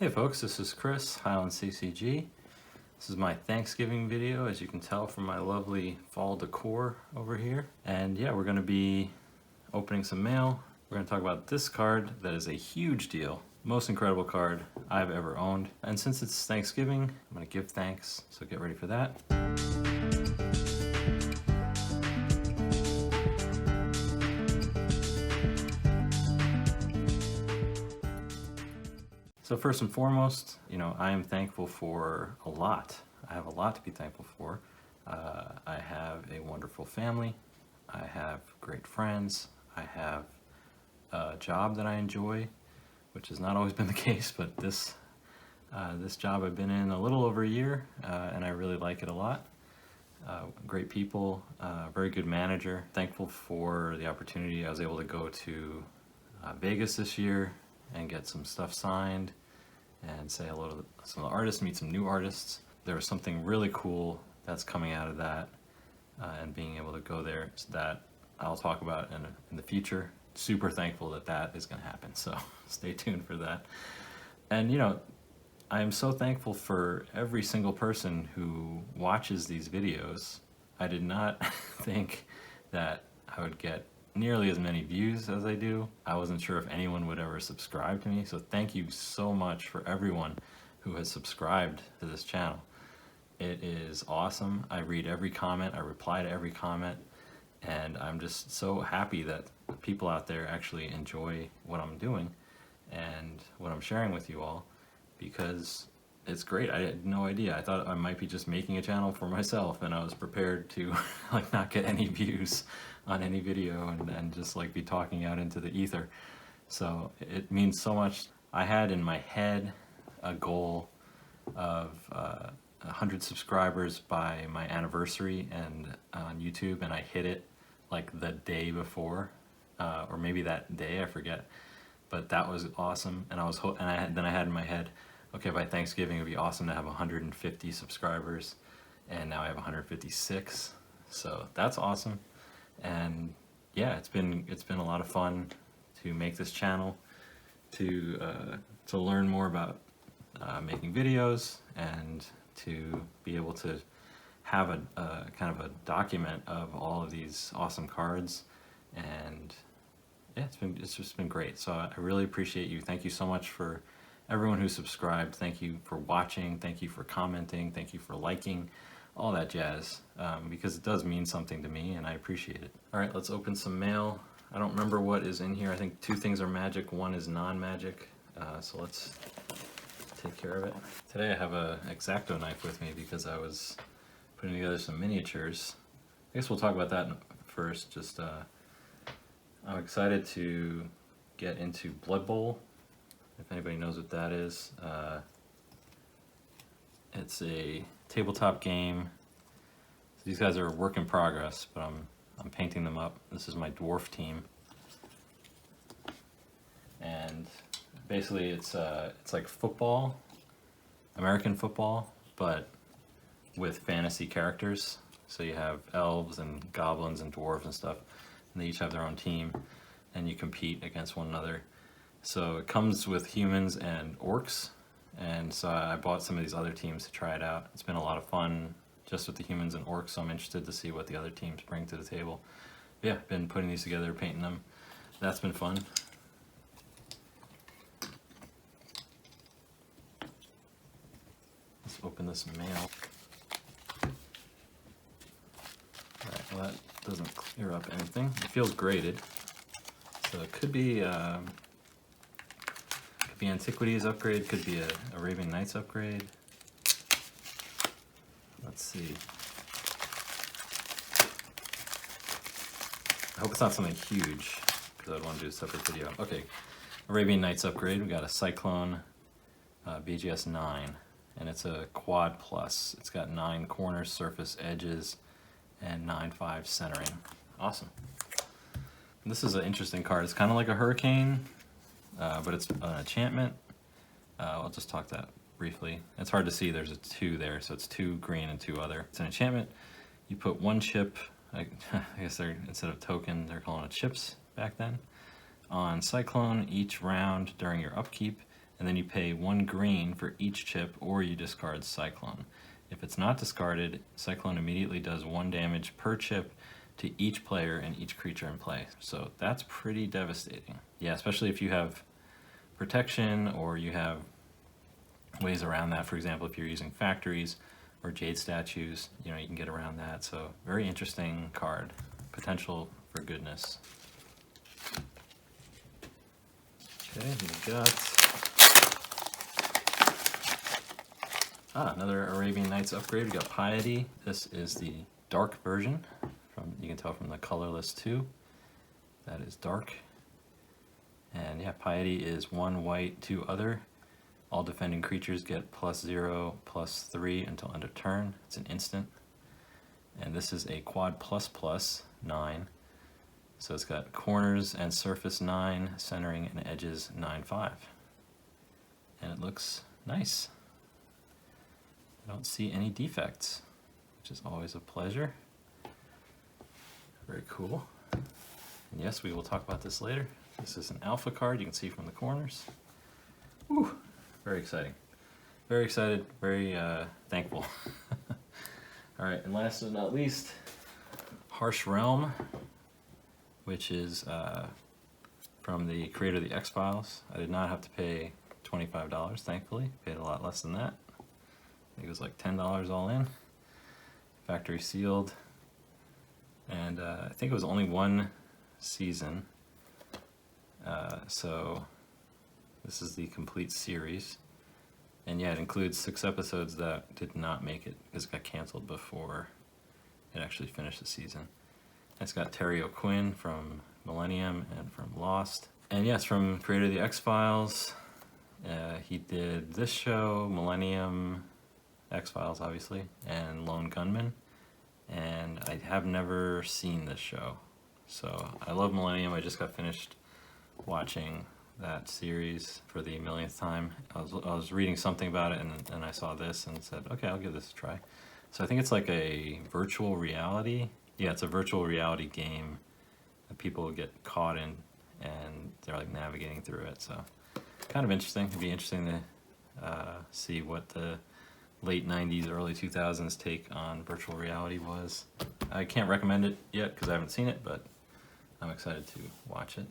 Hey folks, this is Chris, Highland CCG. This is my Thanksgiving video, as you can tell from my lovely fall decor over here. And yeah, we're gonna be opening some mail. We're gonna talk about this card that is a huge deal. Most incredible card I've ever owned. And since it's Thanksgiving, I'm gonna give thanks, so get ready for that. So first and foremost, I am thankful for a lot. I have a lot to be thankful for. I have a wonderful family. I have great friends. I have a job that I enjoy, which has not always been the case, but this job I've been in a little over a year, and I really like it a lot. Great people, very good manager. Thankful for the opportunity I was able to go to Vegas this year and get some stuff signed and say hello to some of the artists, meet some new artists. There was something really cool that's coming out of that, and being able to go there, so that I'll talk about in the future. Super thankful that that is going to happen, so stay tuned for that. And I am so thankful for every single person who watches these videos. I did not think that I would get nearly as many views as I do. I wasn't sure if anyone would ever subscribe to me, so thank you so much for everyone who has subscribed to this channel. It is awesome. I read every comment, I reply to every comment, and I'm just so happy that people out there actually enjoy what I'm doing and what I'm sharing with you all, because it's great. I had no idea. I thought I might be just making a channel for myself, and I was prepared to not get any views on any video and just be talking out into the ether. So it means so much. I had in my head a goal of 100 subscribers by my anniversary and on YouTube, and I hit it the day before, or maybe that day, I forget. But that was awesome, and then I had in my head, okay, by Thanksgiving it'd be awesome to have 150 subscribers, and now I have 156. So that's awesome. And yeah, it's been a lot of fun to make this channel, to learn more about making videos, and to be able to have a kind of a document of all of these awesome cards. And yeah, it's just been great. So I really appreciate you. Thank you so much for everyone who subscribed. Thank you for watching. Thank you for commenting. Thank you for liking, all that jazz, because it does mean something to me, and I appreciate it. All right, let's open some mail. I don't remember what is in here. I think 2 things are magic, 1 is non-magic. So let's take care of it. Today I have a X-Acto knife with me because I was putting together some miniatures. I guess we'll talk about that first. Just I'm excited to get into Blood Bowl, if anybody knows what that is. It's a tabletop game. So these guys are a work in progress, but I'm painting them up. This is my dwarf team, and basically it's like football, American football, but with fantasy characters. So you have elves and goblins and dwarves and stuff, and they each have their own team, and you compete against one another. So it comes with humans and orcs, and so I bought some of these other teams to try it out. It's been a lot of fun just with the humans and orcs, so I'm interested to see what the other teams bring to the table. But yeah, been putting these together, painting them. That's been fun. Let's open this mail. Alright, well that doesn't clear up anything. It feels graded, so it could be Antiquities upgrade, could be a Arabian Knights upgrade. Let's see. I hope it's not something huge, because I'd want to do a separate video. Okay, Arabian Knights upgrade. We got a Cyclone BGS 9, and it's a quad plus. It's got 9 corners, surface, edges, and 9/5 centering. Awesome. And this is an interesting card. It's kind of like a hurricane, but it's an enchantment. I'll just talk that briefly. It's hard to see, there's a 2 there, so it's 2 green and 2 other. It's an enchantment. You put 1 chip, I guess they're, instead of token, they're calling it chips back then, on Cyclone each round during your upkeep, and then you pay 1 green for each chip, or you discard Cyclone. If it's not discarded, Cyclone immediately does 1 damage per chip to each player and each creature in play. So that's pretty devastating. Yeah, especially if you have protection or you have ways around that. For example, if you're using factories or jade statues, you know, you can get around that. So very interesting card. Potential for goodness. Okay, we got another Arabian Knights upgrade. We got Piety. This is the dark version. You can tell from the colorless too. That is dark. And yeah, Piety is 1 white, 2 other. All defending creatures get +0/+3 until end of turn. It's an instant. And this is a quad ++, 9. So it's got corners and surface 9, centering and edges 9/5. And it looks nice. I don't see any defects, which is always a pleasure. Very cool. And yes, we will talk about this later. This is an alpha card, you can see from the corners. Woo! Very exciting. Very excited, very thankful. All right, and last but not least, Harsh Realm, which is from the creator of the X-Files. I did not have to pay $25, thankfully. Paid a lot less than that. I think it was like $10 all in. Factory sealed. And I think it was only 1 season. So this is the complete series. And yeah, it includes 6 episodes that did not make it because it got canceled before it actually finished the season. It's got Terry O'Quinn from Millennium and from Lost. And yes, from creator of the X-Files. He did this show, Millennium, X-Files obviously, and Lone Gunman. And I have never seen this show. So I love Millennium. I just got finished watching that series for the millionth time. I was reading something about it, and I saw this and said, okay, I'll give this a try. So I think it's like a virtual reality. Yeah, it's a virtual reality game that people get caught in, and they're like navigating through it. So kind of interesting. It'd be interesting to see what the late 90s, early 2000s take on virtual reality was. I can't recommend it yet because I haven't seen it, but I'm excited to watch it.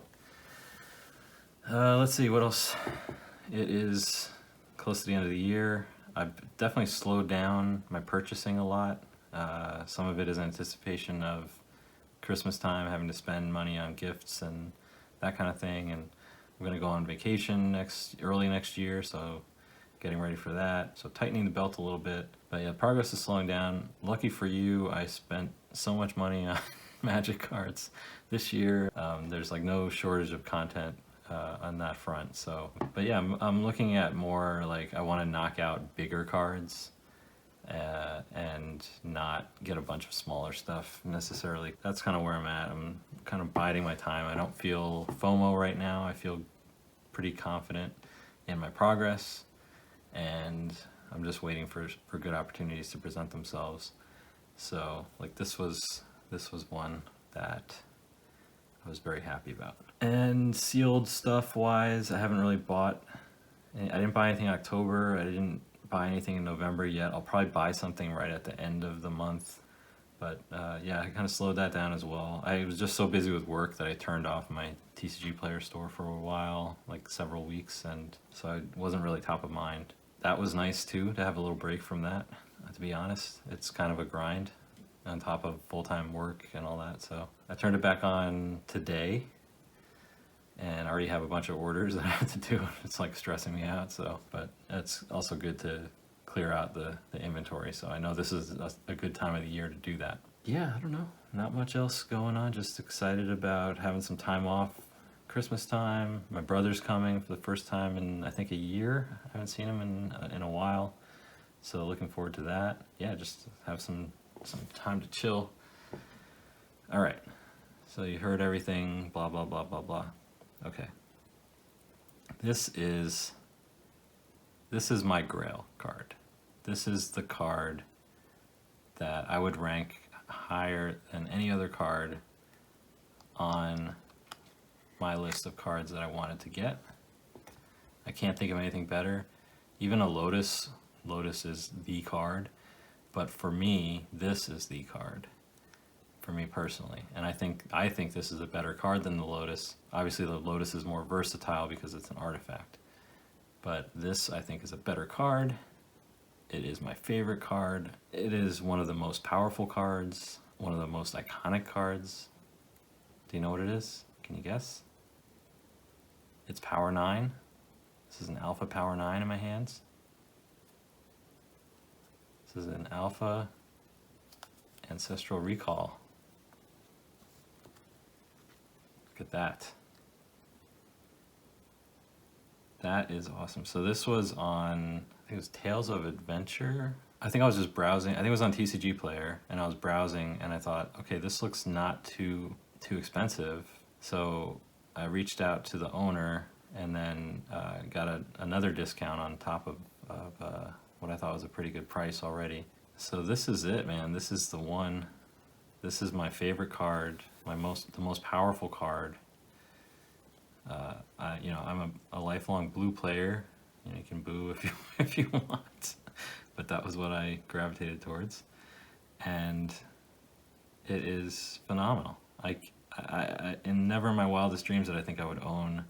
Let's see what else. It is close to the end of the year. I've definitely slowed down my purchasing a lot. Some of it is anticipation of Christmas time, having to spend money on gifts and that kind of thing. And I'm going to go on vacation early next year, so getting ready for that. So tightening the belt a little bit. But yeah, progress is slowing down. Lucky for you, I spent so much money on Magic cards this year. There's like no shortage of content on that front. So, but yeah, I'm looking at more like I want to knock out bigger cards and not get a bunch of smaller stuff necessarily. That's kind of where I'm at. I'm kind of biding my time. I don't feel FOMO right now. I feel pretty confident in my progress, and I'm just waiting for good opportunities to present themselves. So like this was one that I was very happy about. And sealed stuff wise, I haven't really bought. I didn't buy anything in October. I didn't buy anything in November yet. I'll probably buy something right at the end of the month. But yeah, I kind of slowed that down as well. I was just so busy with work that I turned off my TCG Player store for a while, like several weeks, and so I wasn't really top of mind. That was nice too, to have a little break from that, to be honest. It's kind of a grind on top of full-time work and all that. So I turned it back on today, and I already have a bunch of orders that I have to do. It's like stressing me out. So, but it's also good to clear out the inventory. So I know this is a good time of the year to do that. Yeah, I don't know. Not much else going on. Just excited about having some time off. Christmas time. My brother's coming for the first time in I think a year. I haven't seen him in a while. So looking forward to that. Yeah, just have some time to chill. All right. So you heard everything, blah, blah, blah, blah, blah. Okay. This is my grail card. This is the card that I would rank higher than any other card on my list of cards that I wanted to get. I can't think of anything better. Even a Lotus, Lotus is the card, but for me, this is the card. For me personally, and I think this is a better card than the Lotus. Obviously, the Lotus is more versatile because it's an artifact, but this I think is a better card. It is my favorite card. It is one of the most powerful cards, one of the most iconic cards. Do you know what it is? Can you guess? It's Power 9. This is an Alpha Power 9 in my hands. This is an Alpha Ancestral Recall. Look at that. That is awesome. So this was on, I think it was Tales of Adventure. I think I was just browsing. I think it was on TCG Player, and I was browsing, and I thought, okay, this looks not too expensive. So I reached out to the owner, and then got another discount on top of what I thought was a pretty good price already. So this is it, man. This is the one. This is my favorite card, the most powerful card. I'm a lifelong blue player. You can boo if you if you want, but that was what I gravitated towards, and it is phenomenal. I in never in my wildest dreams did I think I would own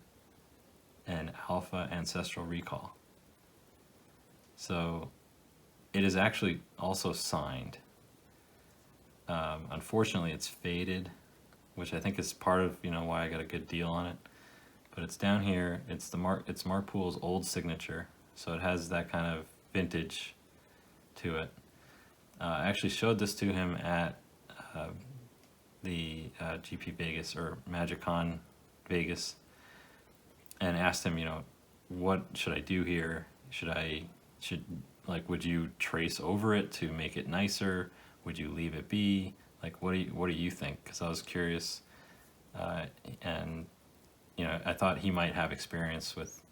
an Alpha Ancestral Recall. So it is actually also signed. Unfortunately, it's faded, which I think is part of why I got a good deal on it. But it's down here. It's Mark Poole's old signature, so it has that kind of vintage to it. I actually showed this to him at the GP Vegas or MagicCon Vegas, and asked him, what should I do here? Would you trace over it to make it nicer? Would you leave it be? Like, what do you think? Because I was curious, and I thought he might have experience with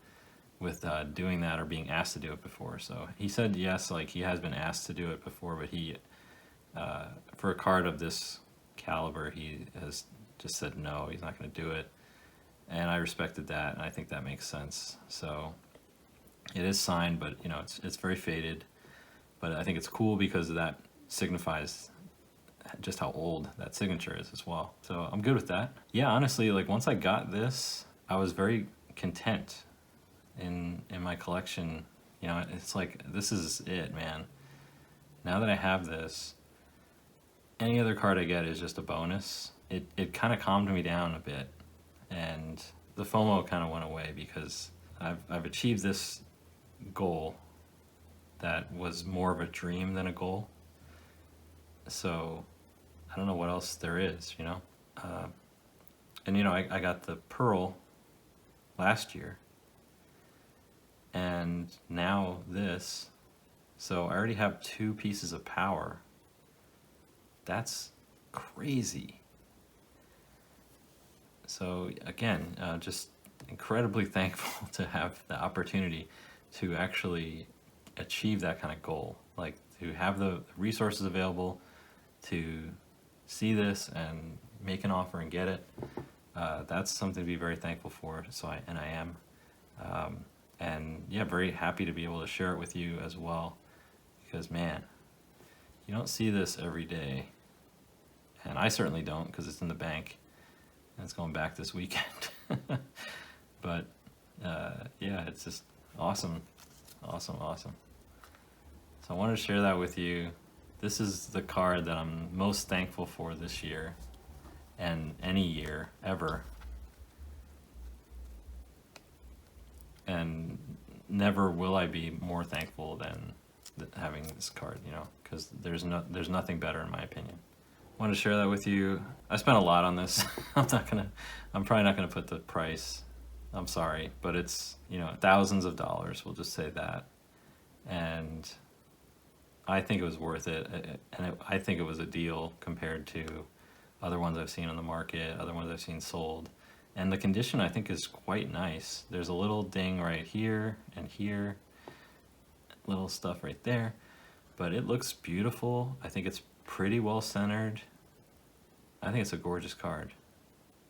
doing that or being asked to do it before. So he said yes, like he has been asked to do it before, but he, for a card of this caliber, he has just said no, he's not going to do it. And I respected that, and I think that makes sense. So it is signed, but it's very faded. But I think it's cool because that signifies just how old that signature is as well. So I'm good with that. Yeah, honestly, like once I got this, I was very content in my collection. It's like, this is it, man. Now that I have this, any other card I get is just a bonus. It kind of calmed me down a bit, and the FOMO kind of went away because I've achieved this goal that was more of a dream than a goal. So I don't know what else there is, and I got the Pearl last year, and now this, so I already have 2 pieces of power. That's crazy. So again, just incredibly thankful to have the opportunity to actually achieve that kind of goal, like to have the resources available to see this and make an offer and get it. That's something to be very thankful for. So I am, and yeah, very happy to be able to share it with you as well, because man, you don't see this every day, and I certainly don't, because it's in the bank and it's going back this weekend. But yeah, it's just awesome. So I wanted to share that with you. This is the card that I'm most thankful for this year, and any year ever. And never will I be more thankful than having this card, because there's nothing better in my opinion. I wanted to share that with you. I spent a lot on this. I'm probably not gonna put the price. I'm sorry, but it's thousands of dollars. We'll just say that, and I think it was worth it, and I think it was a deal compared to other ones I've seen on the market, other ones I've seen sold. And the condition I think is quite nice. There's a little ding right here and here, little stuff right there, but it looks beautiful. I think it's pretty well centered. I think it's a gorgeous card,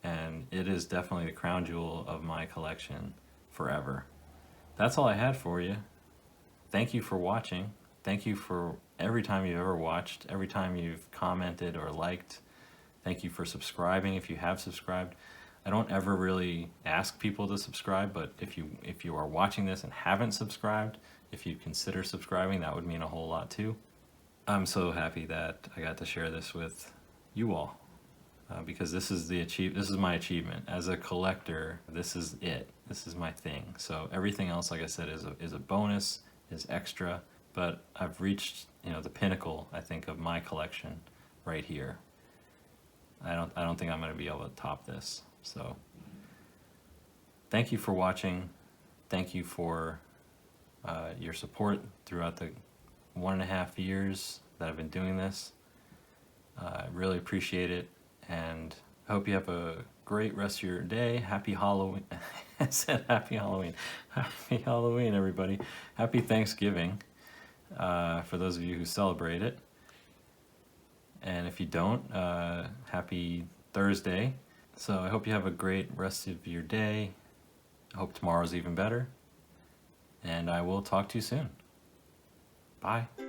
and it is definitely the crown jewel of my collection forever. that's all I had for you. Thank you for watching. Thank you for every time you've ever watched, every time you've commented or liked. Thank you for subscribing if you have subscribed. I don't ever really ask people to subscribe, but if you are watching this and haven't subscribed, if you consider subscribing, that would mean a whole lot too. I'm so happy that I got to share this with you all, because this is my achievement as a collector. This is it. This is my thing. So everything else, like I said, is a bonus, is extra. But I've reached, the pinnacle, I think, of my collection right here. I don't think I'm going to be able to top this. So thank you for watching. Thank you for your support throughout the 1.5 years that I've been doing this. I really appreciate it, and I hope you have a great rest of your day. Happy Halloween. I said happy Halloween. Happy Halloween, everybody. Happy Thanksgiving, for those of you who celebrate it. And if you don't, happy Thursday. So I hope you have a great rest of your day. I hope tomorrow's even better. And I will talk to you soon. Bye.